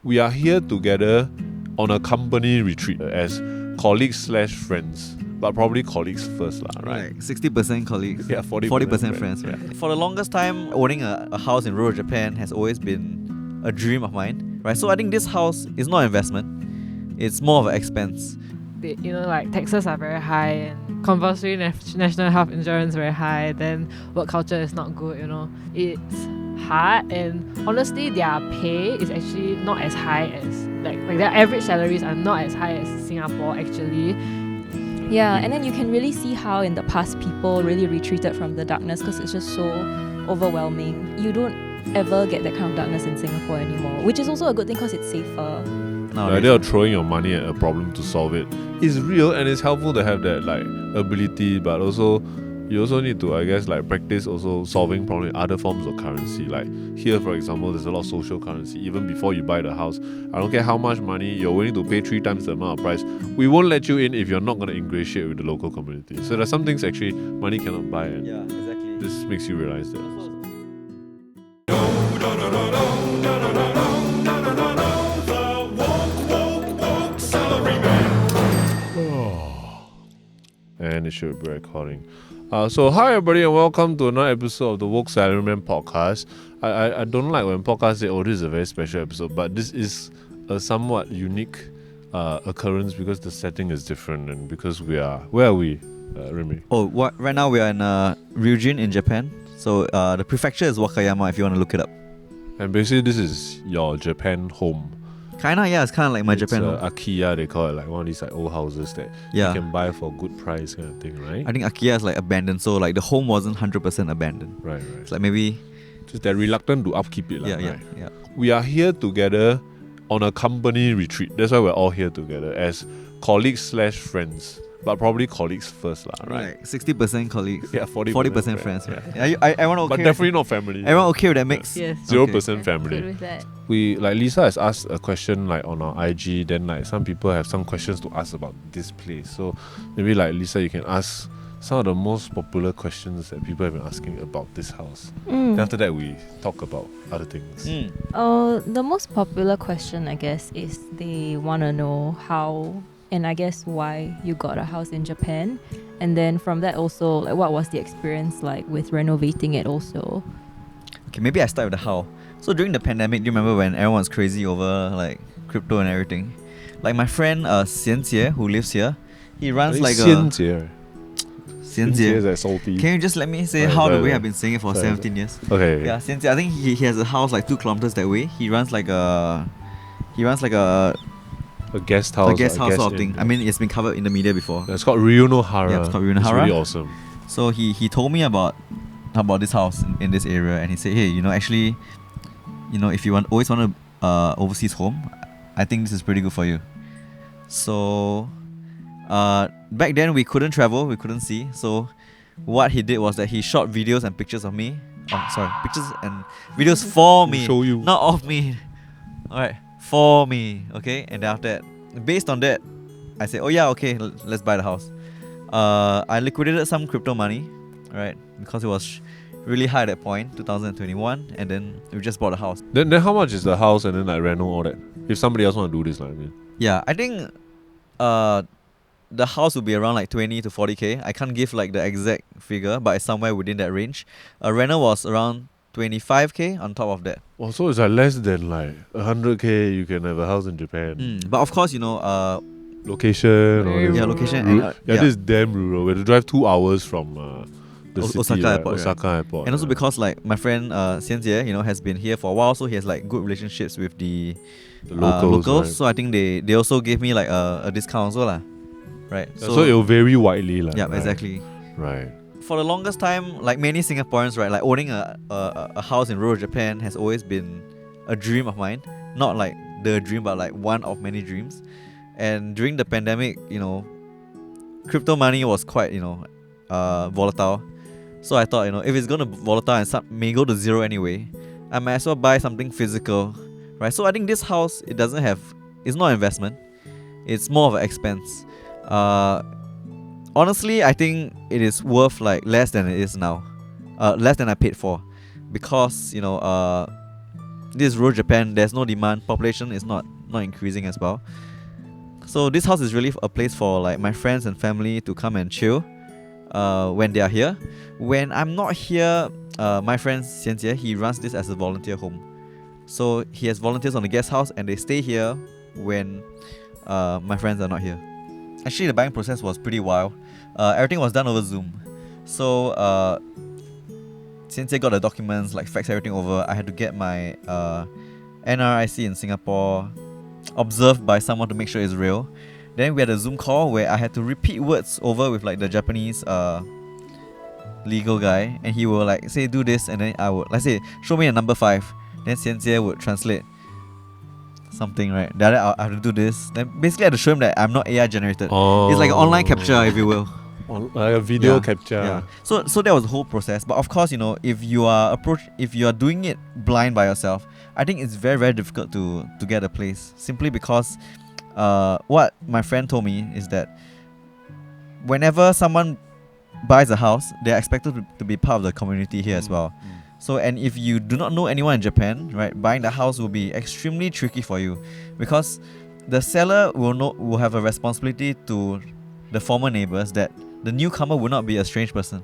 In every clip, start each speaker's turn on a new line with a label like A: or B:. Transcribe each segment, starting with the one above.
A: we are here together on a company retreat as colleagues/friends, but probably colleagues first, right?
B: Like 60% colleagues,
A: Yeah,
B: 40% friends. Right?
A: Yeah.
B: For the longest time, owning a house in rural Japan has always been a dream of mine, right? So I think this house is not an investment; it's more of an expense.
C: Like taxes are very high, and compulsory national health insurance very high. Then work culture is not good. It's hard, and honestly, their pay is actually not as high as like their average salaries are not as high as Singapore actually.
D: Yeah, and then you can really see how in the past people really retreated from the darkness because it's just so overwhelming. You don't ever get that kind of darkness in Singapore anymore, which is also a good thing because it's safer.
A: The idea of throwing your money at a problem to solve it is real, and it's helpful to have that ability, but also you also need to, I guess, practice also solving problems with other forms of currency. Like here, for example, there's a lot of social currency. Even before you buy the house, I don't care how much money you're willing to pay 3 times the amount of price, we won't let you in if you're not going to ingratiate with the local community. So there's some things actually money cannot buy, and
B: Yeah, exactly.
A: this makes you realize that. And it should be recording. So hi everybody, and welcome to another episode of the Woke Salaryman podcast. I don't like when podcasts say, oh, this is a very special episode, but this is a somewhat unique occurrence because the setting is different, and because where are we, Ruiming?
B: Right now we are in Ruiming in Japan. So the prefecture is Wakayama if you want to look it up.
A: And basically this is your Japan home.
B: Kinda, yeah, it's kind of like my
A: It's
B: Japan home.
A: Akiya, they call it, one of these old houses that
B: Yeah.
A: you can buy for good price kind of thing, right?
B: I think Akiya is abandoned, so the home wasn't 100% abandoned.
A: Right.
B: It's maybe...
A: Just they're reluctant to upkeep it.
B: Yeah.
A: We are here together on a company retreat. That's why we're all here together as colleagues/friends, but probably colleagues first, right?
B: 60% colleagues,
A: Yeah, 40%
B: friends.
A: Yeah.
B: Yeah. Everyone okay?
A: But definitely not family.
B: Everyone okay with that mix?
C: Yes.
A: 0%
D: Good
A: family.
D: with that.
A: We Lisa has asked a question on our IG. Then some people have some questions to ask about this place. So maybe Lisa, you can ask some of the most popular questions that people have been asking about this house. Then after that, we talk about other things.
D: The most popular question, I guess, is they want to know how and I guess why you got a house in Japan. And then from that also, what was the experience like with renovating it also?
B: Okay, maybe I start with the how. So during the pandemic, do you remember when everyone was crazy over crypto and everything? My friend Xian Jie, who lives here, he runs
A: Xian Jie.
B: Xian Jie.
A: Is salty.
B: Can you just let me say how the way I've been saying it for 17 years?
A: Okay.
B: Yeah, Xian Jie. I think he has a house 2 kilometers that way. He runs a
A: guest house.
B: a guest house sort of
A: inn.
B: thing. I mean, it's been covered in the media before.
A: It's called Ryunohara.
B: Yeah, it's called Ryunohara.
A: It's really awesome.
B: So he told me about this house in this area, and he said, hey, actually, if you always want to overseas home, I think this is pretty good for you. So back then we couldn't travel, we couldn't see. So what he did was that he shot videos and pictures of me. Pictures and videos for me,
A: Show you.
B: not of me. Alright, for me, okay. And then after that, based on that, I said, oh yeah, okay, let's buy the house. I liquidated some crypto money, right? Because it was really high at that point, 2021, and then we just bought a house.
A: Then how much is the house and then reno all that? If somebody else want to do this,
B: Yeah, I think the house will be around 20 to 40k. I can't give the exact figure, but it's somewhere within that range. Reno was around 25k on top of that.
A: Well, so it's less than 100k. You can have a house in Japan.
B: But of course,
A: Location.
C: Very
A: or
B: yeah,
C: rural.
B: location.
A: Yeah, this is damn rural. We have to drive 2 hours from the city,
B: Osaka Airport,
A: Osaka Airport.
B: And also because my friend Xian Jie, has been here for a while, so he has good relationships with the
A: locals. Right?
B: So I think they also gave me a discount also lah. Right.
A: So it will vary widely.
B: Yeah,
A: right?
B: exactly.
A: Right.
B: For the longest time, many Singaporeans, right, owning a house in rural Japan has always been a dream of mine. Not the dream, but one of many dreams. And during the pandemic, crypto money was quite, volatile. So I thought, if it's going to be volatile and may go to zero anyway, I might as well buy something physical, right? So I think this house, it's not an investment. It's more of an expense. Honestly, I think it is worth less than it is now. Less than I paid for. Because, this is rural Japan. There's no demand. Population is not increasing as well. So this house is really a place for like my friends and family to come and chill when they are here. When I'm not here, my friend Xian Jie, he runs this as a volunteer home. So he has volunteers on the guest house and they stay here when my friends are not here. Actually, the buying process was pretty wild. Everything was done over Zoom. So since I got the documents, like fax everything over, I had to get my NRIC in Singapore observed by someone to make sure it's real. Then we had a Zoom call where I had to repeat words over with like the Japanese legal guy, and he will like say do this, and then I would let's say show me a number 5. Then Xian Jie would translate something, right? Then I have to do this. Then basically I had to show him that I'm not AI generated. It's like an online capture, if you will.
A: Like a video capture.
B: Yeah. So that was the whole process. But of course, you know, if you are doing it blind by yourself, I think it's very, very difficult to get a place. Simply because what my friend told me is that whenever someone buys a house, they're expected to be part of the community here as well. So, and if you do not know anyone in Japan, right, buying the house will be extremely tricky for you, because the seller will have a responsibility to the former neighbors that the newcomer will not be a strange person,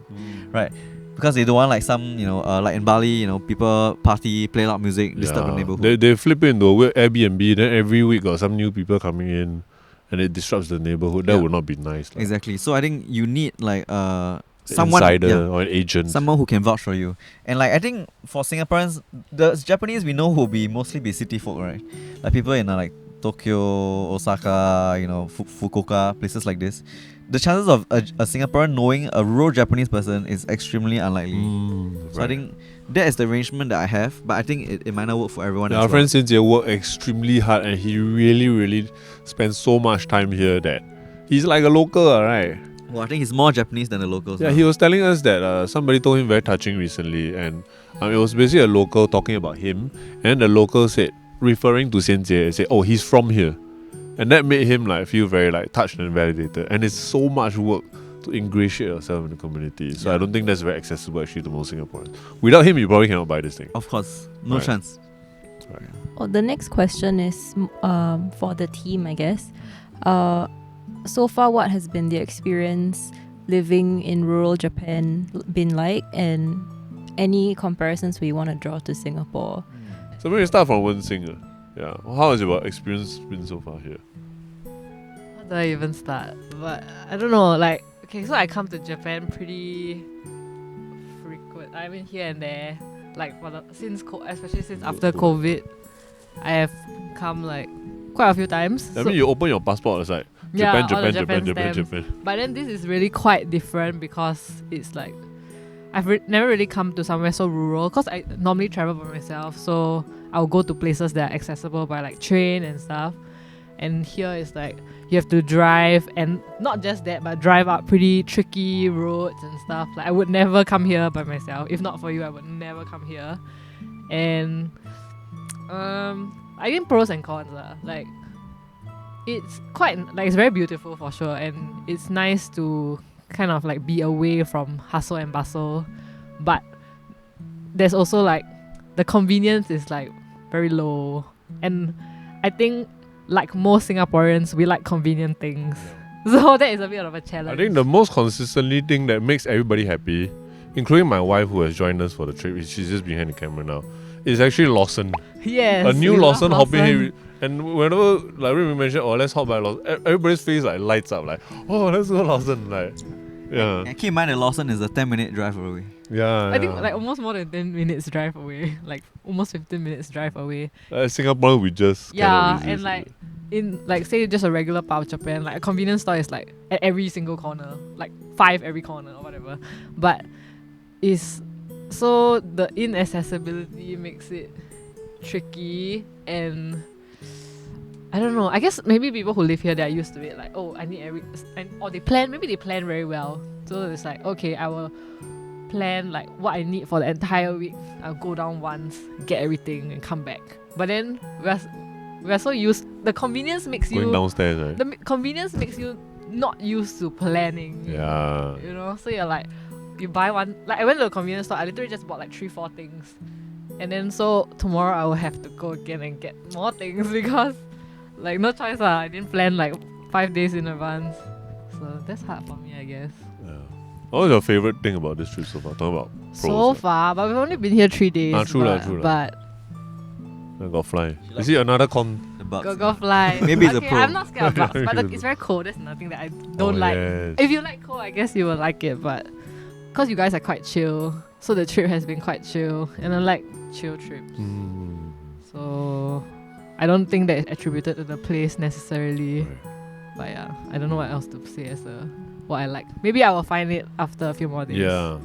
B: right? Because they don't want like some, you know, like in Bali, you know, people party, play loud music, disturb the neighborhood.
A: They flip it into a weird Airbnb, then every week got some new people coming in and it disrupts the neighborhood. That would not be nice.
B: Exactly. So I think you need like someone,
A: insider or an agent.
B: someone who can vouch for you. And like I think for Singaporeans, the Japanese we know will be mostly be city folk, right? Like people in like Tokyo, Osaka, you know, Fukuoka, places like this. The chances of a Singaporean knowing a rural Japanese person is extremely unlikely. So I think that is the arrangement that I have, but I think it might not work for everyone.
A: Our friend Xian Jie worked extremely hard, and he really, really spent so much time here that he's like a local, right?
B: Well, I think he's more Japanese than the locals.
A: Yeah, he was telling us that somebody told him very touching recently, and it was basically a local talking about him, and the local said, referring to Xian Jie, said, "Oh, he's from here," and that made him like feel very like touched and validated. And it's so much work to ingratiate yourself in the community. So I don't think that's very accessible actually to most Singaporeans. Without him, you probably cannot buy this thing.
B: Of course, no chance.
A: Right.
D: Oh, the next question is for the team, I guess. So far, what has been the experience living in rural Japan been like, and any comparisons we want to draw to Singapore?
A: So maybe start from Wensing. Yeah. How has your experience been so far here?
C: How do I even start? But I don't know, like, okay, so I come to Japan pretty frequent. I mean, here and there. Like, especially since after COVID, I have come like quite a few times.
A: I mean, you open your passport, it's like Japan.
C: But then this is really quite different because it's like I've never really come to somewhere so rural, because I normally travel by myself, so I'll go to places that are accessible by like train and stuff. And here is like you have to drive, and not just that, but drive up pretty tricky roads and stuff. Like I would never come here by myself. If not for you, I would never come here. And I think pros and cons lah. Like it's quite like it's very beautiful for sure, and it's nice to kind of like be away from hustle and bustle, but there's also like the convenience is like very low, and I think like most Singaporeans we like convenient things, so that is a bit of a challenge.
A: I think the most consistently thing that makes everybody happy, including my wife who has joined us for the trip, she's just behind the camera now, is actually Lawson.
C: Yes,
A: a new
C: we love
A: Lawson hopping here. And whenever like we mentioned, oh, let's hop by Lawson, everybody's face like lights up, like, oh, let's go Lawson, like, yeah.
B: And keep in mind that Lawson is a 10-minute drive away.
A: Yeah,
C: I think like almost more than 10 minutes drive away, like almost 15 minutes drive away.
A: Singapore, we just cannot resist
C: and like in like say just a regular part of Japan, like a convenience store is like at every single corner, like 5 every corner or whatever. But is so the inaccessibility makes it tricky, and I don't know. I guess maybe people who live here, they're used to it. Like, oh, I need or they plan very well. So it's like, okay, I will plan like what I need for the entire week. I'll go down once, get everything, and come back. But then we're so used. The convenience makes
A: going
C: you
A: downstairs, right?
C: The convenience makes you not used to planning.
A: Yeah.
C: You know, so you're like, you buy one. Like I went to a convenience store. I literally just bought like 3-4 things. And then so tomorrow I will have to go again and get more things because like no choice I didn't plan like 5 days in advance. So that's hard for me, I guess.
A: Yeah. What was your favorite thing about this trip so far? Talking about pros,
C: So far, but we've only been here 3 days.
A: True lah,
C: but,
A: true lah.
C: But
A: I got fly.
B: She
A: You
B: likes
A: see another con.
B: The bugs.
C: go fly.
B: Maybe it's a
C: okay,
B: pro.
C: I'm not scared of bugs, but
A: Maybe
C: it's very cold. That's nothing that I don't
A: Oh,
C: like.
A: yes.
C: If you like cold, I guess you will like it, but because you guys are quite chill, so the trip has been quite chill, and I like chill trips.
A: Mm.
C: So I don't think that it's attributed to the place necessarily.
A: Right.
C: But yeah, I don't know what else to say as what I like. Maybe I will find it after a few more days.
A: Yeah.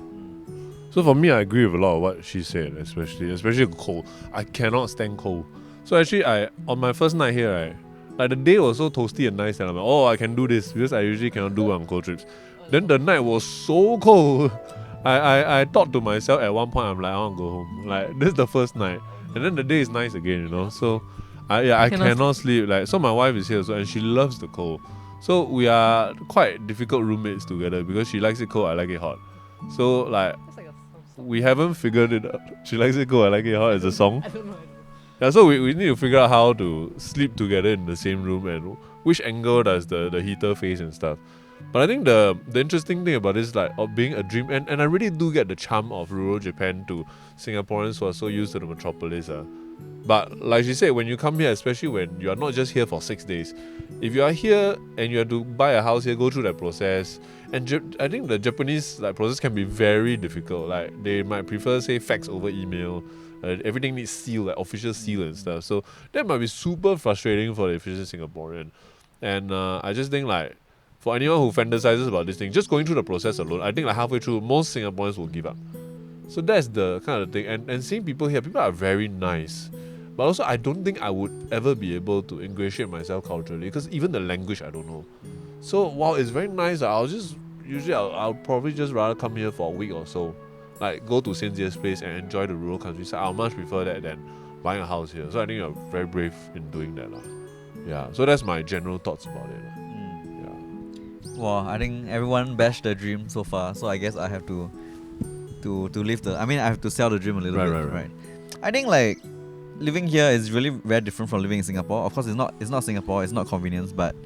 A: So for me, I agree with a lot of what she said, especially cold. I cannot stand cold. So actually, on my first night here, right, like the day was so toasty and nice, and I'm like, oh, I can do this because I usually cannot do on cold trips. Then the night was so cold. I thought to myself at one point, I'm like, I want to go home. Like this is the first night, and then the day is nice again, you know. So I cannot sleep. Like so, my wife is here, so and she loves the cold. So we are quite difficult roommates together because she likes it cold, I like it hot. So like
C: It's like a
A: we haven't figured it out. She likes it cold, I like it hot as a song.
C: I don't know.
A: Yeah, so we need to figure out how to sleep together in the same room and which angle does the heater face and stuff. But I think the interesting thing about this is like of being a dream, and I really do get the charm of rural Japan to Singaporeans who are so used to the metropolis. But like she said, when you come here, especially when you are not just here for 6 days, if you are here and you have to buy a house here, go through that process, and I think the Japanese like process can be very difficult. Like they might prefer say fax over email. Everything needs seal, like official seal and stuff. So that might be super frustrating for the efficient Singaporean. And I just think like for anyone who fantasizes about this thing, just going through the process alone, I think like halfway through, most Singaporeans will give up. So that's the kind of thing. And seeing people here, people are very nice. But also, I don't think I would ever be able to ingratiate myself culturally because even the language, I don't know. So while it's very nice, I'll probably just rather come here for a week or so. Like go to Sinjia's place and enjoy the rural countryside. I'll much prefer that than buying a house here. So I think you're very brave in doing that. Yeah, so that's my general thoughts about it. Yeah.
B: Well, I think everyone bashed their dream so far, so I guess I have to live I have to sell the dream a little bit. Right. I think like living here is really very different from living in Singapore. Of course, it's not Singapore, it's not convenience, but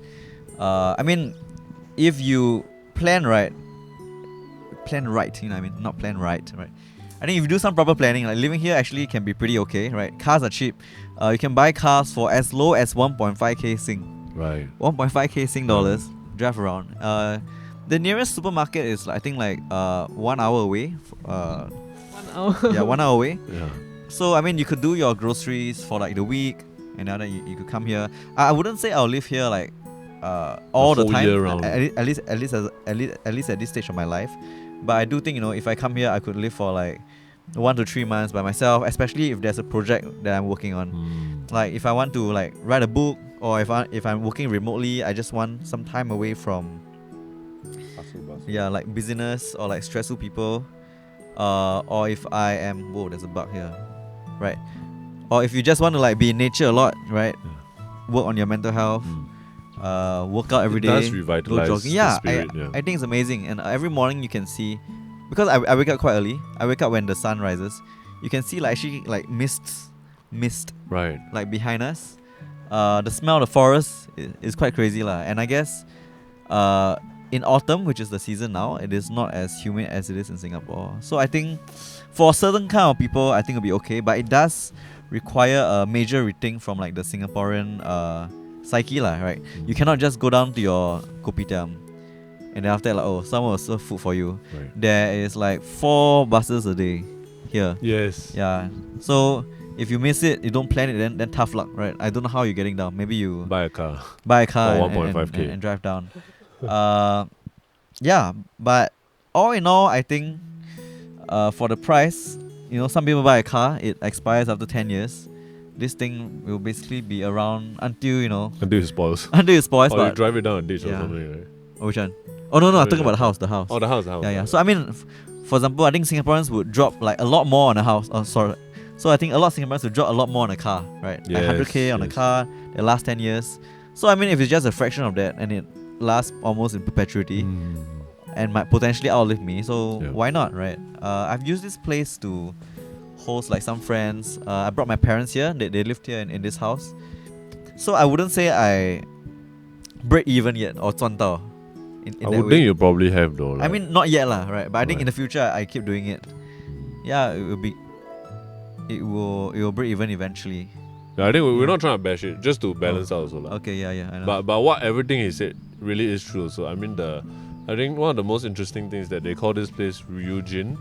B: if you plan right, not plan right. I think if you do some proper planning, like living here actually can be pretty okay, right? Cars are cheap. You can buy cars for as low as 1.5k Sing.
A: Right.
B: 1.5k Sing dollars. Drive around. The nearest supermarket is I think 1 hour away.
C: 1 hour.
B: Yeah, 1 hour away.
A: Yeah.
B: So you could do your groceries for like the week, and then you could come here. I wouldn't say I'll live here like all the
A: whole
B: time.
A: year round.
B: At least at this stage of my life. But I do think if I come here, I could live for like 1 to 3 months by myself, especially if there's a project that I'm working on. Like if I want to like write a book, or if I'm working remotely, I just want some time away from like business or like stressful people. Or if I am there's a bug here, right? Or if you just want to like be in nature a lot, right? Work on your mental health. Work out every day.
A: It does revitalize
B: go jogging.
A: the spirit,
B: I think it's amazing. And every morning you can see, because I wake up quite early. I wake up when the sun rises. You can see like actually like mist
A: Right.
B: like behind us. The smell of the forest is quite crazy lah. And I guess in autumn, which is the season now, it is not as humid as it is in Singapore. So I think for a certain kind of people, I think it'll be okay. But it does require a major rethink from like the Singaporean psyche lah, right? You cannot just go down to your kopitiam and then after that someone will serve food for you.
A: Right.
B: There is like 4 buses a day here.
A: Yes.
B: Yeah. So if you miss it, you don't plan it, then tough luck, right? I don't know how you're getting down. Maybe you
A: Buy a car.
B: for
A: or 1.5k
B: and drive down. Yeah, but all in all, I think for the price, some people buy a car, it expires after 10 years. This thing will basically be around until
A: Until it spoils.
B: until it spoils.
A: Or you
B: But
A: drive it down a ditch or
B: Yeah.
A: something, right?
B: which one? Oh no, I'm talking about the house. The house.
A: Oh, the house.
B: Yeah. So for example, I think Singaporeans would drop like a lot more on a house. Oh, sorry. So I think a lot of Singaporeans would drop a lot more on a car, right?
A: Yes,
B: like 100k on a
A: yes.
B: car, the last 10 years. So if it's just a fraction of that and it lasts almost in perpetuity and might potentially outlive me, so
A: Yeah.
B: why not, right? I've used this place to host like some friends. I brought my parents here. They lived here in this house. So I wouldn't say I break even yet or 赚到 in
A: I
B: that
A: would
B: way.
A: think you probably have though.
B: I mean, not yet lah, right? But I think in
A: Right.
B: the future I keep doing it. Yeah, it will break even eventually.
A: Yeah, I think we're
B: Yeah.
A: not trying to bash it, just to balance out also.
B: Okay, yeah, I know.
A: But what everything he said really is true. So I mean I think one of the most interesting things that they call this place Ryujin.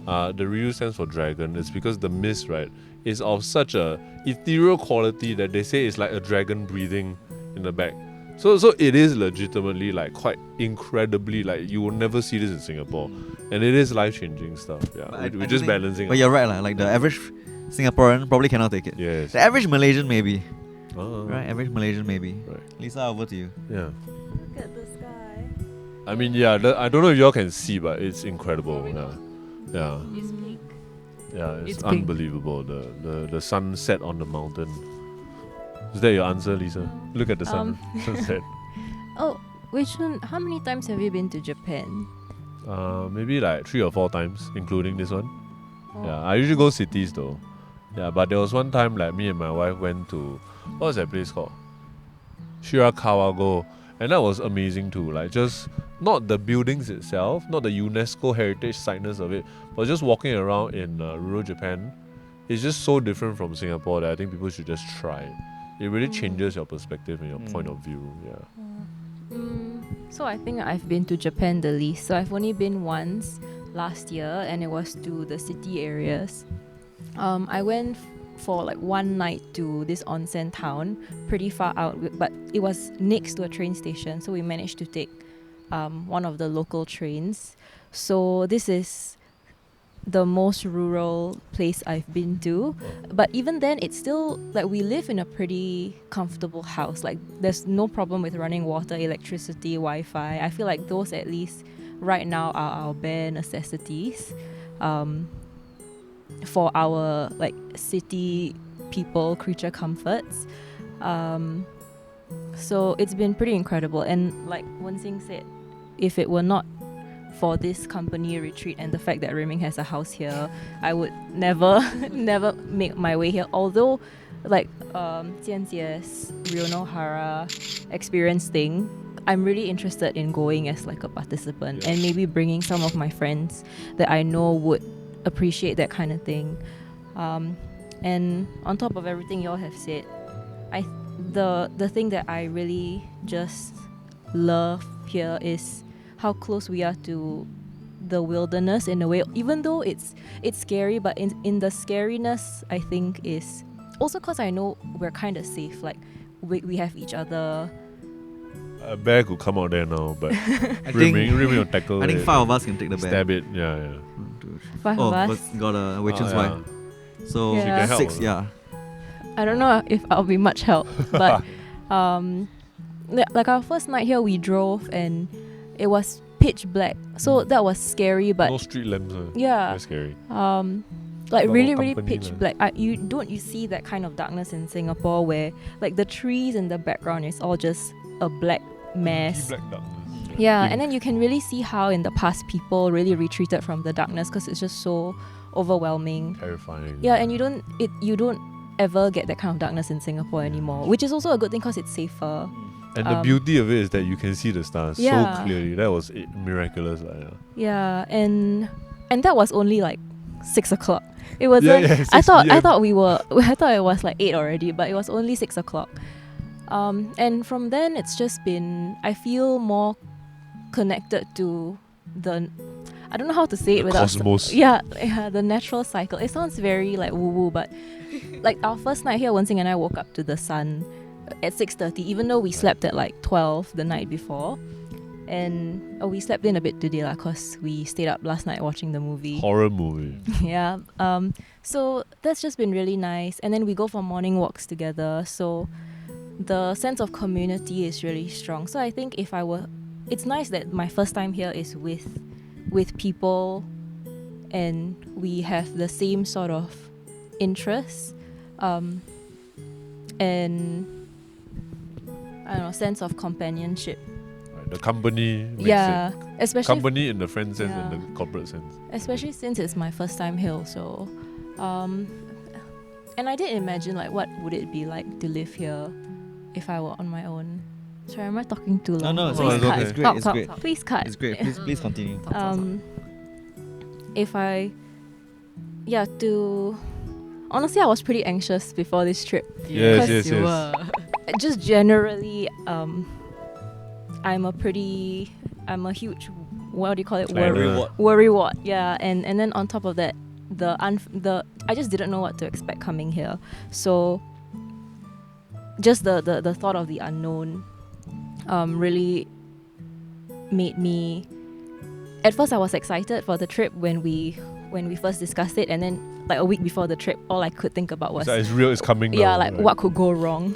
A: The Ryu stands for dragon. It's because the mist, right, is of such a ethereal quality that they say it's like a dragon breathing in the back. So it is legitimately like quite incredibly, like you will never see this in Singapore, and it is life changing stuff. Yeah,
B: But I
A: we're
B: don't
A: just
B: think-
A: balancing.
B: But you're right lah. Like the average Singaporean probably cannot take it.
A: Yes.
B: The average Malaysian maybe.
A: Ah,
B: Right, average Malaysian maybe.
A: Right.
B: Lisa, over to you.
A: Yeah.
D: Look at the sky.
A: I mean, yeah. I don't know if y'all can see, but it's incredible. Yeah. Yeah.
D: It's pink.
A: Yeah, it's,
C: It's pink.
A: unbelievable. The sunset on the mountain. Is that your answer, Lisa? Look at the sunset.
D: Oh, which one? How many times have you been to Japan?
A: Maybe like 3 or 4 times, including this one.
D: Oh.
A: Yeah, I usually go cities though. Yeah, but there was one time like me and my wife went to, what was that place called? Shirakawa-go, and that was amazing too. Like just not the buildings itself, not the UNESCO heritage sightness of it, but just walking around in rural Japan. It's just so different from Singapore that I think people should just try it. It really changes your perspective and your point of view. Yeah.
D: So I think I've been to Japan the least. So I've only been once last year, and it was to the city areas. I went for like one night to this onsen town, pretty far out, but it was next to a train station, so we managed to take one of the local trains. So this is the most rural place I've been to, but even then it's still like we live in a pretty comfortable house. Like there's no problem with running water, electricity, Wi-Fi. I feel like those at least right now are our bare necessities for our like city people creature comforts. So it's been pretty incredible, and like Wen Xing said, if it were not for this company retreat and the fact that Ruiming has a house here, I would never make my way here. Although like Jianjie's Rionohara experience thing, I'm really interested in going as like a participant and maybe bringing some of my friends that I know would appreciate that kind of thing. And on top of everything y'all have said, the thing that I really just love here is how close we are to the wilderness in a way, even though it's scary, but in the scariness I think is also because I know we're kind of safe. Like we have each other.
A: A bear could come out there now, but
B: I
A: Ruiming will tackle
B: think
A: it,
B: 5 of us can take the bear.
A: stab it. Yeah, yeah.
B: 1, 2, 3.
D: Five
B: Oh,
D: of us.
B: but got a Wei Chun's
A: yeah.
B: wife. So
D: Yeah. She can
A: help,
B: 6,
A: no?
B: yeah.
D: I don't know if I'll be much help, but like our first night here, we drove and it was pitch black, so that was scary. But
A: No street lamps.
D: yeah,
A: Very scary.
D: like
A: Lot
D: really
A: of
D: really
A: company
D: pitch
A: lah.
D: black. You see that kind of darkness in Singapore where like the trees in the background is all just a black mess.
A: Black darkness.
D: Yeah, and then you can really see how in the past people really retreated from the darkness because it's just so overwhelming.
A: Terrifying.
D: Yeah, and you don't ever get that kind of darkness in Singapore anymore, which is also a good thing because it's safer.
A: And the beauty of it is that you can see the stars
D: Yeah.
A: so clearly. That was miraculous.
D: Yeah, and that was only like 6 o'clock. It wasn't.
A: Yeah,
D: I
A: 6
D: thought
A: PM.
D: I thought it was like 8 already, but it was only 6 o'clock. And from then it's just been. I feel more connected to the. I don't know how to say it
A: The
D: without.
A: cosmos.
D: Yeah, the natural cycle. It sounds very like woo woo, but like our first night here, Wen Xing and I woke up to the sun at 6:30, even though we slept at like 12 the night before. And we slept in a bit today because we stayed up last night watching the movie.
A: Horror movie.
D: Yeah. So that's just been really nice. And then we go for morning walks together. So the sense of community is really strong. So I think it's nice that my first time here is with people and we have the same sort of interests. And I don't know, sense of companionship.
A: Right, the company makes
D: Yeah.
A: it.
D: Especially
A: Company in the friend sense
D: Yeah.
A: and the corporate sense.
D: especially since it's my first time here, so And I did imagine like what would it be like to live here if I were on my own. Sorry, am I talking too long?
B: No, it's
A: Oh,
B: okay.
A: it's okay.
B: It's great.
C: Talk,
B: It's
C: talk,
B: great.
C: talk.
D: Please cut.
B: It's great. Please continue.
D: If I, yeah, to honestly, I was pretty anxious before this trip.
A: Yes, yes,
C: you
A: yes.
C: were.
D: Just generally, I'm a huge, what do you call it?
A: Planner.
D: Worrywart. Yeah, and then on top of that, I just didn't know what to expect coming here. So just the thought of the unknown really made me. At first, I was excited for the trip when we first discussed it, and then like a week before the trip, all I could think about was
A: It's real. It's coming now.
D: yeah, like
A: right?
D: what could go wrong.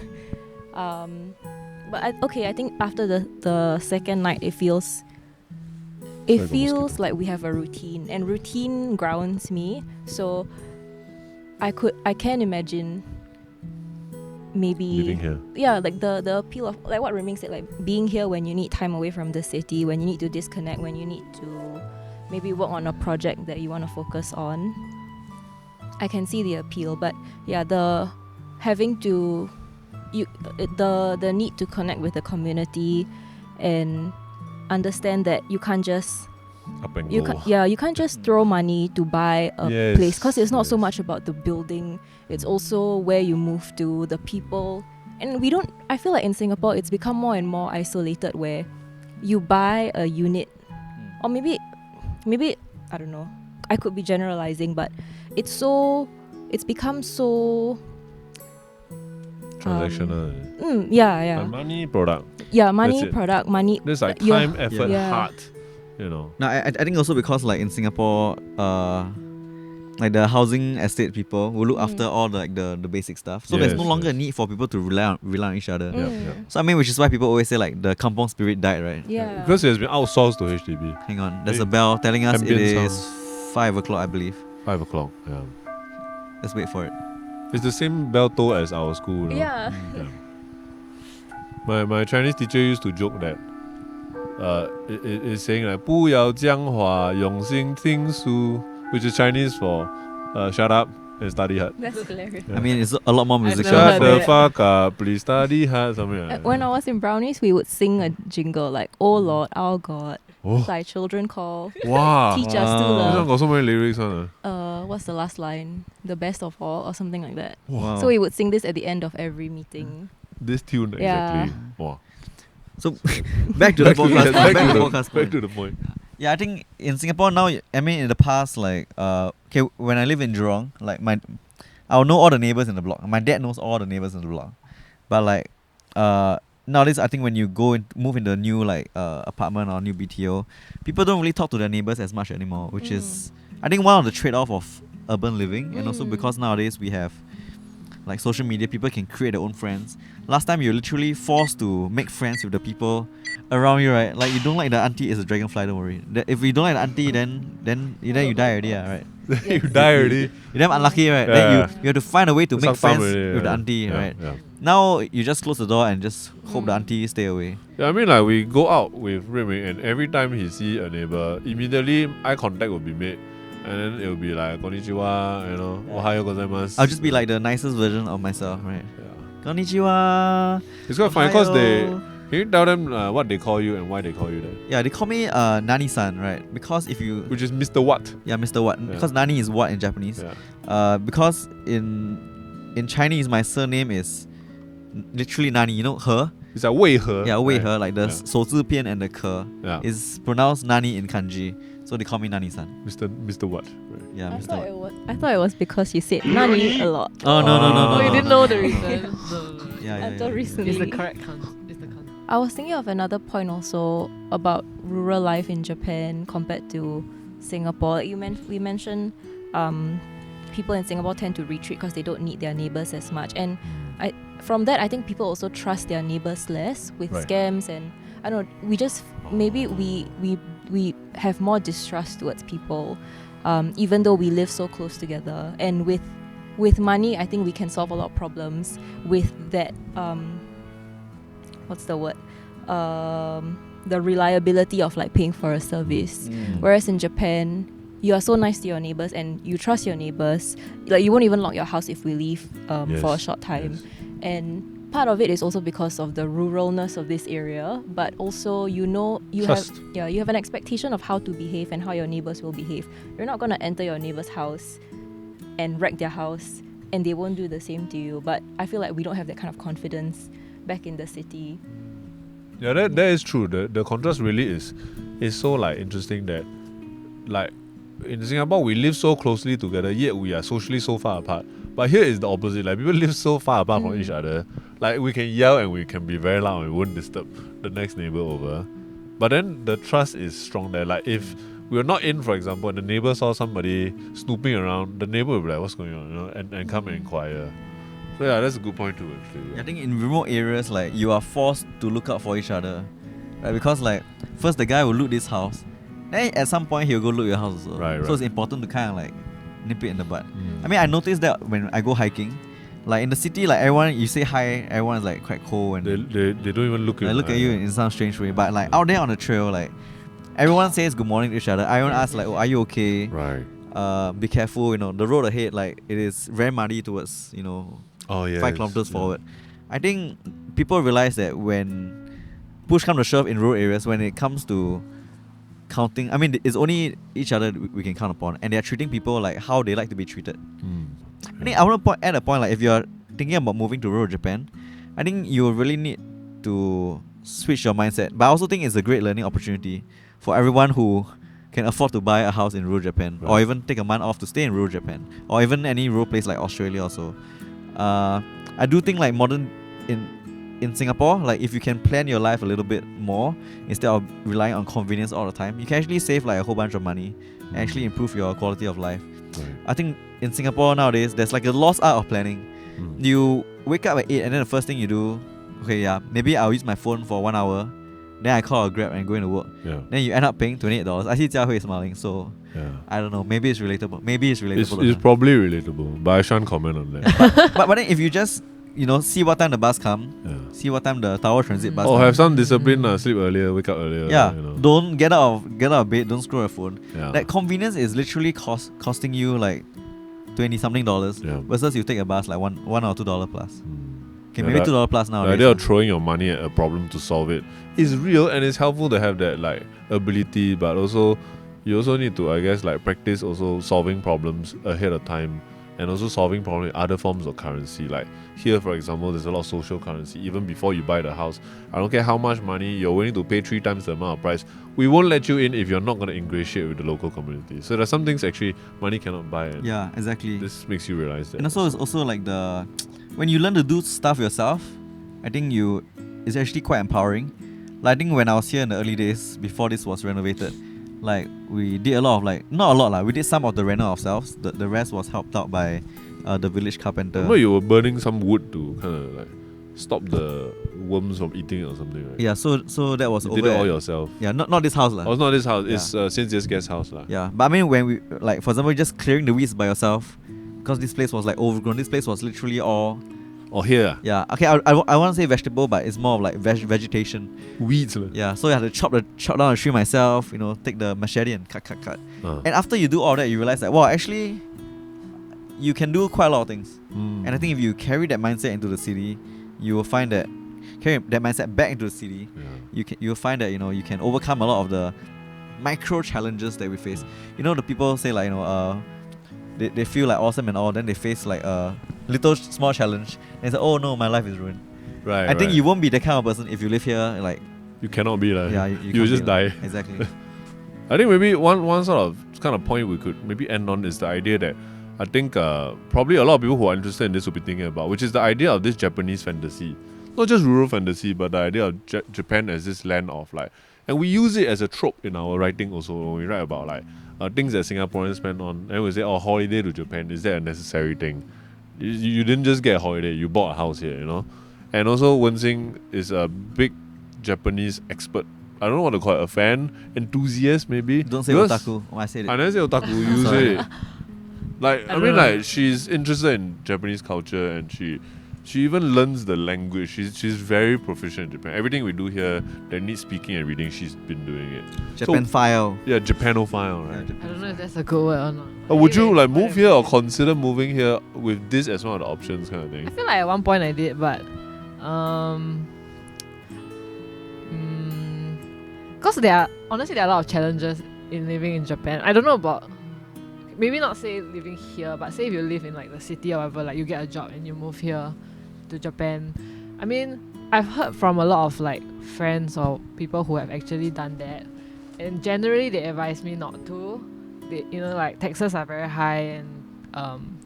D: But I think after the second night, it feels like we have a routine, and routine grounds me. So I can imagine maybe
A: Living here.
D: yeah, like the appeal of like what Ruiming said, like being here when you need time away from the city, when you need to disconnect, when you need to maybe work on a project that you want to focus on. I can see the appeal, but yeah, the need to connect with the community and understand that you can't just
A: Up and
D: you
A: go.
D: can't just throw money to buy a
A: Yes,
D: place, because it's not so
A: yes.
D: much about the building, it's also where you move to, the people. And I feel like in Singapore it's become more and more isolated, where you buy a unit, or maybe I don't know, I could be generalizing, but it's become so
A: Transactional.
D: yeah
A: Like money, product.
D: money,
A: That's it.
D: product, money.
A: There's like
D: Yeah.
A: time, effort,
D: Yeah.
A: heart. You know.
B: Now, I think also because like in Singapore, like the housing estate people will look after all the basic stuff. So there's no
A: Yes,
B: longer a
A: yes.
B: need for people to rely on each other.
A: Yeah, yeah.
B: So I mean, which is why people always say like the kampong spirit died, right?
D: Yeah.
A: Because it has been outsourced to HDB.
B: Hang on, there's
A: Hey,
B: a bell telling us it
A: ambient
B: is
A: sound.
B: 5 o'clock, I believe.
A: 5 o'clock. Yeah.
B: Let's wait for it.
A: It's the same bell toll as our school. You know?
D: Yeah.
A: My Chinese teacher used to joke that it's saying like 不要讲话，用心听书, which is Chinese for shut up and study hard.
D: That's hilarious.
B: I mean, it's a lot more
C: I've
B: musical.
C: never
A: Shut
C: heard
A: the
C: it.
A: fuck up, please study hard. Something like that.
D: When I was in Brownies, we would sing a jingle like, "Oh Lord, our God,
A: Oh.
D: thy children call,
A: Wow.
D: teach us to
B: Wow.
A: This one
D: love."
A: got so many lyrics on.
D: What's the last line? The best of all, or something like that.
B: Wow.
D: So we would sing this at the end of every meeting.
A: This tune
D: Yeah.
A: exactly. Wow.
B: So back to the podcast.
A: back
B: Back to the
A: to
B: podcast.
A: back to the point.
B: Yeah, I think in Singapore now, I mean, in the past, like, okay, when I live in Jurong, like, I'll know all the neighbors in the block. My dad knows all the neighbors in the block. But, like, nowadays, I think when you move into a new, like, apartment or new BTO, people don't really talk to their neighbors as much anymore, which is, I think, one of the trade-off of urban living. And also because nowadays we have, like, social media, people can create their own friends. Last time, you're literally forced to make friends with the people around you, right? Like, you don't like the auntie, it's a dragonfly, don't worry. If you don't like the auntie, then you die already, right?
A: You die already.
B: You're damn unlucky, right?
A: Yeah.
B: Then you have to find a way to
A: Suck
B: make
A: thumb
B: friends
A: already,
B: with the
A: yeah.
B: auntie,
A: Yeah,
B: right?
A: yeah.
B: Now, you just close the door and just hope the auntie stay away.
A: Yeah, I mean, like, we go out with Ruiming, and every time he see a neighbor, immediately eye contact will be made. And then it will be like, konnichiwa, you know, ohayo gozaimasu.
B: I'll just be like the nicest version of myself, right?
A: Yeah.
B: Konnichiwa.
A: It's quite funny because
B: Ohayo.
A: can you tell them what they call you and why they call you that?
B: Yeah, they call me Nani-san, right? Because if you...
A: Which is Mr. What?
B: Yeah, Mr. What.
A: Yeah.
B: Because Nani is what in Japanese.
A: Yeah.
B: Because in Chinese, my surname is literally Nani. You know, her?
A: It's like 为何.
B: Yeah, Wei
A: right?
B: her, like the
A: Yeah.
B: 手字片 and the ke
A: Yeah.
B: is pronounced Nani in kanji. So they call me Nani-san.
A: Mr. What? Right.
B: Yeah,
D: I
B: Mr.
D: thought,
B: What.
D: I thought it was because you said nani a lot.
B: Oh, no.
C: Oh, you didn't know the reason.
B: Yeah,
D: Until recently.
C: It's the correct count. It's the count.
D: I was thinking of another point also about rural life in Japan compared to Singapore. Like we mentioned people in Singapore tend to retreat because they don't need their neighbors as much. And from that, I think people also trust their neighbors less with
A: Right.
D: scams, and I don't know, we have more distrust towards people, even though we live so close together. And with money, I think we can solve a lot of problems with that. What's the word? The reliability of like paying for a service. Whereas in Japan, you are so nice to your neighbors and you trust your neighbors. Like you won't even lock your house if we leave for a short time.
A: Yes.
D: And part of it is also because of the ruralness of this area, but also you
A: Trust.
D: have an expectation of how to behave and how your neighbors will behave. You're not gonna enter your neighbor's house and wreck their house, and they won't do the same to you. But I feel like we don't have that kind of confidence back in the city.
A: Yeah, that is true. The contrast really is so like interesting that like in Singapore we live so closely together, yet we are socially so far apart. But here is the opposite. Like people live so far apart from each other. Like we can yell and we can be very loud and we won't disturb the next neighbor over. But then the trust is strong there. Like if we were not in, for example, and the neighbor saw somebody snooping around, the neighbor would be like, "What's going on?" You know, and come and inquire. So yeah, that's a good point too. Actually.
B: I think in remote areas, like you are forced to look out for each other, right? Because like first the guy will loot this house, then at some point he'll go loot your house also.
A: Right.
B: So it's important to kind of like nip it in the bud. I mean, I noticed that when I go hiking, like in the city, like everyone you say hi, everyone is like quite cold and
A: They don't even look
B: they look at you in some strange way. But like out there on the trail, like everyone says good morning to each other. Everyone asks like, "Oh, are you okay?
A: Right.
B: Be careful. You know, the road ahead, like it is very muddy towards 5 kilometers forward." I think people realize that when push comes to shove in rural areas, when it comes to counting, I mean, it's only each other we can count upon, and they are treating people like how they like to be treated. I think I want to add a point, like if you're thinking about moving to rural Japan, I think you really need to switch your mindset. But I also think it's a great learning opportunity for everyone who can afford to buy a house in rural Japan, or even take a month off to stay in rural Japan, or even any rural place like Australia also. I do think like in Singapore, like if you can plan your life a little bit more instead of relying on convenience all the time, you can actually save like a whole bunch of money and actually improve your quality of life.
A: Right.
B: I think in Singapore nowadays, there's like a lost art of planning. You wake up at 8 and then the first thing you do, okay, yeah, maybe I'll use my phone for 1 hour, then I call a Grab and go into work.
A: Yeah.
B: Then you end up paying $28. I see Jia Hui smiling, so
A: Yeah.
B: I don't know, maybe it's relatable.
A: It's probably relatable, but I shan't comment on that.
B: but then if you just see what time the bus come,
A: Yeah.
B: see what time the Tower Transit bus
A: Or
B: come.
A: have some discipline, sleep earlier, wake up earlier.
B: Yeah,
A: You know.
B: don't get out of bed, don't scroll your phone.
A: Yeah.
B: That convenience is literally costing you like $20-something
A: Yeah.
B: versus you take a bus like $1 or $2 plus. Okay,
A: Yeah,
B: maybe
A: that-
B: $2 plus
A: The
B: nowadays.
A: idea of throwing your money at a problem to solve it is real, and it's helpful to have that like ability, but also you also need to, I guess, like practice also solving problems ahead of time, and also solving problems with other forms of currency. Like here, for example, there's a lot of social currency. Even before you buy the house, I don't care how much money you're willing to pay 3 times the amount of price, we won't let you in if you're not going to ingratiate with the local community. So there's some things actually money cannot buy, and
B: Yeah, exactly.
A: this makes you realize that.
B: And also, it's also like when you learn to do stuff yourself, I think it's actually quite empowering. Like I think when I was here in the early days, before this was renovated, like we did a lot of not a lot lah. We did some of the reno ourselves. The rest was helped out by the village carpenter.
A: Remember you were burning some wood to kind of like stop the worms from eating it or something, right?
B: Yeah, so that was
A: You
B: over.
A: did it all yourself.
B: Yeah, not this house lah.
A: Oh, it's not this house. It's Cynthia guest house lah.
B: Yeah, but I mean when we for example just clearing the weeds by yourself, because this place was like overgrown. This place was literally all.
A: Or here,
B: Yeah, okay. I want to say vegetable, but it's more of like vegetation.
A: weeds lah.
B: Yeah, so I had to chop down the tree myself. Take the machete and cut. And after you do all that, you realize that actually, you can do quite a lot of things. And I think if you carry that mindset into the city, you will find that carry that mindset back into the city, you'll find that you can overcome a lot of the micro challenges that we face. The people say like they feel like awesome and all, then they face like a little small challenge and say, oh no, my life is ruined.
A: Right.
B: I think you won't be the kind of person if you live here like
A: you cannot be like.
B: yeah,
A: You
B: can't
A: just
B: be like-
A: die.
B: Exactly.
A: I think maybe one sort of kind of point we could maybe end on is the idea that I think probably a lot of people who are interested in this will be thinking about, which is the idea of this Japanese fantasy. Not just rural fantasy, but the idea of Japan as this land of like, and we use it as a trope in our writing also when we write about like things that Singaporeans spend on, and we say, oh, holiday to Japan, is that a necessary thing? You didn't just get a holiday, you bought a house here, And also Wen-Xing is a big Japanese expert. I don't know what to call it, a fan, enthusiast maybe.
B: Don't say
A: Because
B: otaku. Oh, I said it.
A: I never say otaku, you
B: Sorry.
A: say it. Like, I
C: don't
A: mean,
C: know.
A: like, she's interested in Japanese culture, and she She even learns the language. She's very proficient in Japan. Everything we do here that needs speaking and reading, she's been doing it.
B: Japan-phile.
A: Yeah, Japanophile, right?
C: I don't know if that's a good word or not.
A: Would you
C: Anyway,
A: like move
C: whatever.
A: here or consider moving here with this as one of the options kind of
C: I
A: thing?
C: feel like at one point I did, but because there are a lot of challenges in living in Japan. I don't know about, maybe not say living here, but say if you live in like the city or whatever, like you get a job and you move here to Japan. I mean, I've heard from a lot of like friends or people who have actually done that, and generally they advise me not to. They, like taxes are very high, and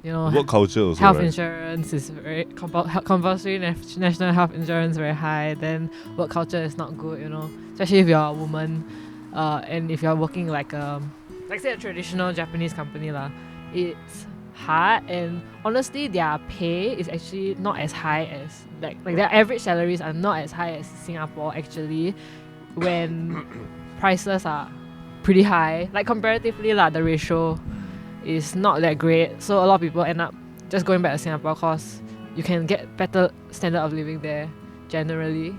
A: Work culture also,
C: health
A: right?
C: insurance is very compulsory. National health insurance very high. Then work culture is not good. Especially if you're a woman, and if you're working like say a traditional Japanese company lah. It's hard, and honestly, their pay is actually not as high as like their average salaries are not as high as Singapore actually, when prices are pretty high. Like comparatively lah, the ratio is not that great. So a lot of people end up just going back to Singapore because you can get better standard of living there generally.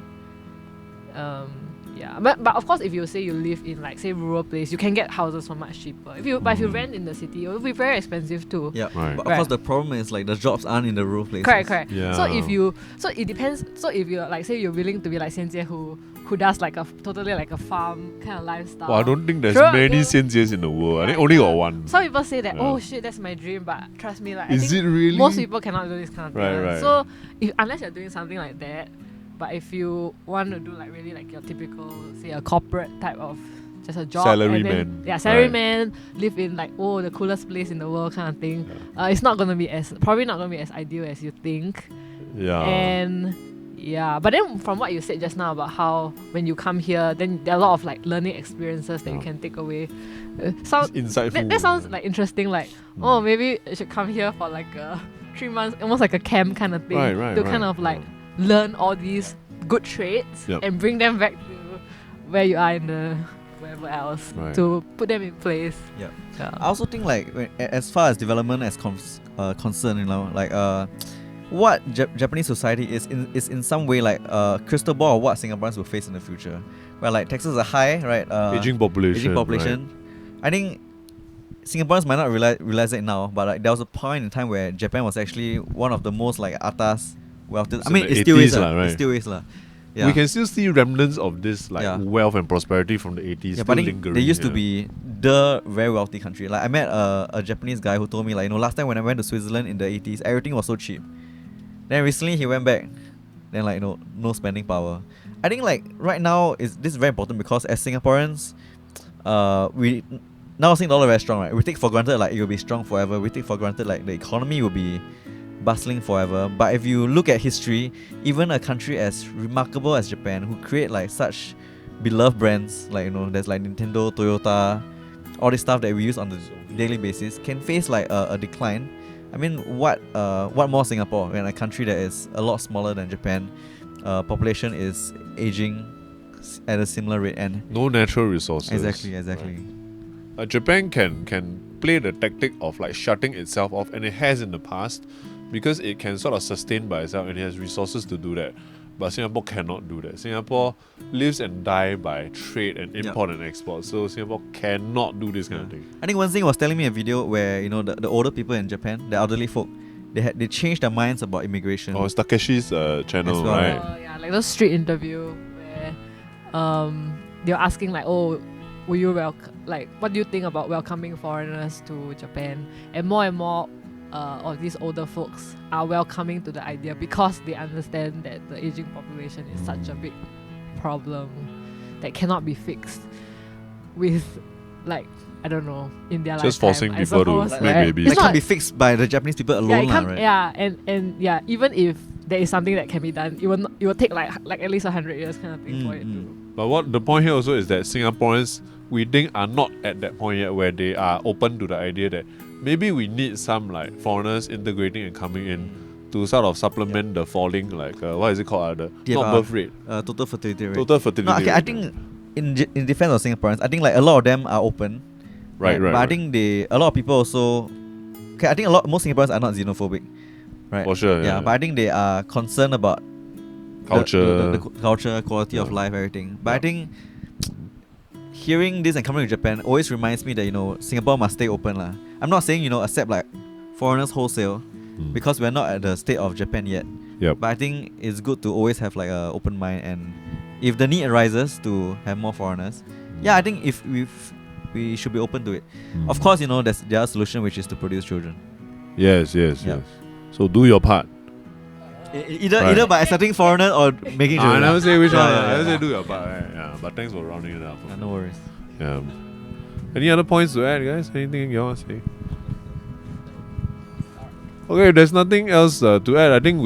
C: Yeah, but of course, if you say you live in like say rural place, you can get houses for much cheaper. But if you rent in the city, it will be very expensive too.
B: Yeah,
A: Right.
B: but of course the problem is like the jobs aren't in the rural places.
C: Correct.
A: Yeah.
C: So it depends. So if you like say you're willing to be like Xianjie who does like a totally like a farm kind of lifestyle.
A: Well, I don't think there's
C: Sure,
A: many
C: yeah.
A: Xianjies in the world. I think
C: Right,
A: only got
C: yeah.
A: one.
C: Some people say that,
A: Yeah.
C: oh shit, that's my dream, but trust me, like I
A: Is
C: think
A: it really?
C: most people cannot do this kind of thing.
A: Right, right.
C: So unless you're doing something like that, but if you want to do like really like your typical, say a corporate type of just a job,
A: Salary
C: and then,
A: man.
C: yeah, salary
A: Right.
C: man, live in like the coolest place in the world kind of thing. It's not gonna be probably not gonna be as ideal as you think.
A: Yeah.
C: And yeah, but then from what you said just now about how when you come here, then there are a lot of like learning experiences that you
A: Yeah.
C: can take away.
A: It's
C: Sounds
A: insightful.
C: that sounds like interesting. Like maybe I should come here for like 3 months, almost like a camp kind of thing,
A: Right,
C: to
A: right,
C: kind of like
A: yeah.
C: learn all these good traits
A: Yep.
C: and bring them back to where you are in the wherever else
A: Right.
C: to put them in place.
B: Yeah.
C: Yeah.
B: I also think like as far as development is concerned, like what Japanese society is in some way like crystal ball of what Singaporeans will face in the future. Where like taxes are high, right?
A: Aging population.
B: Aging population. I think Singaporeans might not realize it now, but like there was a point in time where Japan was actually one of the most like atas wealthy.
A: It's
B: I mean,
A: in
B: it
A: the
B: still
A: 80s
B: is
A: lah, right?
B: It still is lah. Yeah.
A: We can still see remnants of this like
B: Yeah.
A: wealth and prosperity from the 80s.
B: Yeah, but I
A: still
B: think
A: lingering,
B: they used to
A: yeah.
B: be the very wealthy country. Like I met a Japanese guy who told me like last time when I went to Switzerland in the 80s, everything was so cheap. Then recently he went back, then like no spending power. I think like right now this is very important because as Singaporeans, we now Sing dollar very strong, right? We take for granted like it will be strong forever. We take for granted like the economy will be bustling forever. But if you look at history, even a country as remarkable as Japan, who create like such beloved brands, like there's like Nintendo, Toyota, all this stuff that we use on the daily basis, can face like a decline. I mean, what more Singapore, when a country that is a lot smaller than Japan, population is aging at a similar rate, and
A: no natural resources.
B: exactly.
A: Japan can play the tactic of like shutting itself off, and it has in the past, because it can sort of sustain by itself and it has resources to do that. But Singapore cannot do that. Singapore lives and dies by trade and import and export. So Singapore cannot do this kind of thing.
B: I think one thing was telling me a video where the older people in Japan, the elderly folk, they changed their minds about immigration.
A: Oh, it's Takeshi's channel,
B: As well,
A: right?
C: Yeah, like those street interview where they're asking like, oh, will you like what do you think about welcoming foreigners to Japan? And more of these older folks are welcoming to the idea because they understand that the aging population is such a big problem that cannot be fixed with like I don't know in their
A: Just
C: lifetime,
A: forcing
C: I
A: people to
C: suppose,
A: make
C: right?
A: babies.
B: That
C: It's
B: can't
C: not-
B: be fixed by the Japanese people alone,
C: it can't-
B: right?
C: Yeah, and yeah, even if there is something that can be done, it will take like at least 100 years kind of thing for it to.
A: But what the point here also is that Singaporeans, we think, are not at that point yet where they are open to the idea that maybe we need some like foreigners integrating and coming in to sort of supplement the falling like what is it called the not
B: TFR.
A: birth rate,
B: Total fertility rate.
A: total fertility
B: No, okay, I
A: rate,
B: think in defense of Singaporeans, I think like a lot of them are open.
A: right.
B: But I think a lot of people also. Okay, I think most Singaporeans are not xenophobic, right?
A: For sure.
B: Yeah, but I think they are concerned about
A: culture.
B: the culture, quality of life, everything. But I think hearing this and coming to Japan always reminds me that, Singapore must stay open lah. I'm not saying, accept like foreigners wholesale, because we're not at the state of Japan yet.
A: Yep.
B: But I think it's good to always have like an open mind, and if the need arises to have more foreigners, I think if we should be open to it. Of course, there's the other solution, which is to produce children.
A: Yes. So do your part.
B: Either by accepting foreigners or making children.
A: I never say which one.
B: Yeah,
A: I never
B: yeah.
A: say do your part. Right? Yeah, but thanks for rounding it up.
B: No worries.
A: Yeah. Any other points to add, guys? Anything you want to say? Okay, if there's nothing else to add, I think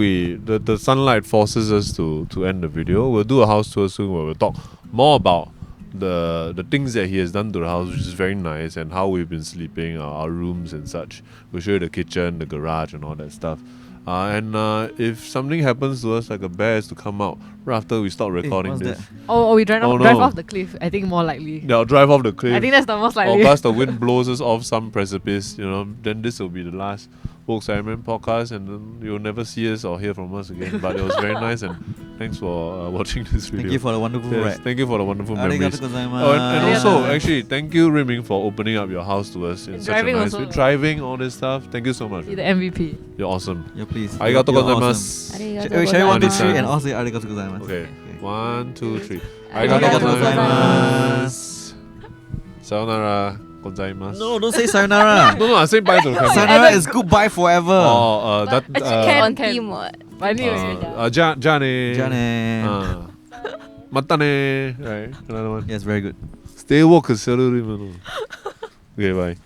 A: the sunlight forces us to end the video. We'll do a house tour soon where we'll talk more about the things that he has done to the house, which is very nice, and how we've been sleeping, our rooms and such. We'll show you the kitchen, the garage, and all that stuff. And if something happens to us, like a bear has to come out right after we stop recording
B: what's
A: this.
B: that?
C: Oh, we drive
A: Oh,
C: drive
A: no.
C: off the cliff. I think more likely.
A: They'll drive off the cliff.
C: I think that's the most
A: or
C: likely.
A: plus the wind blows us off some precipice, then this will be the last Folks Ironman podcast, and then you'll never see us or hear from us again. But it was very nice, and thanks for watching this video.
B: Thank you for the wonderful ride.
A: Thank you for the wonderful memories.
B: Arigato gozaimasu.
A: Oh, and also,
C: Arigato.
A: actually, thank you, Ruiming, for opening up your house to us in
C: And
A: such a
C: driving
A: nice
C: also.
A: way. Driving, all this stuff. Thank you so much.
C: You're the MVP.
A: You're awesome.
B: Yeah, please.
A: Arigato
B: You're
A: gozaimasu.
B: awesome. Wait, shall we 1, 2, 3 and all say arigato gozaimasu?
A: Okay. 1, 2, 3.
D: Arigato
A: Arigato
D: gozaimasu.
A: gozaimasu. Sayonara gozaimasu.
B: No, don't say sayonara.
A: No, I say bye to the camera.
B: Sayonara is goodbye forever.
A: Oh, that.
D: on
C: can.
D: team what?
C: But anyway,
A: Jane.
B: Jane.
A: Matane. Right. Another one.
B: Yes, very good.
A: Stay woke, okay, bye.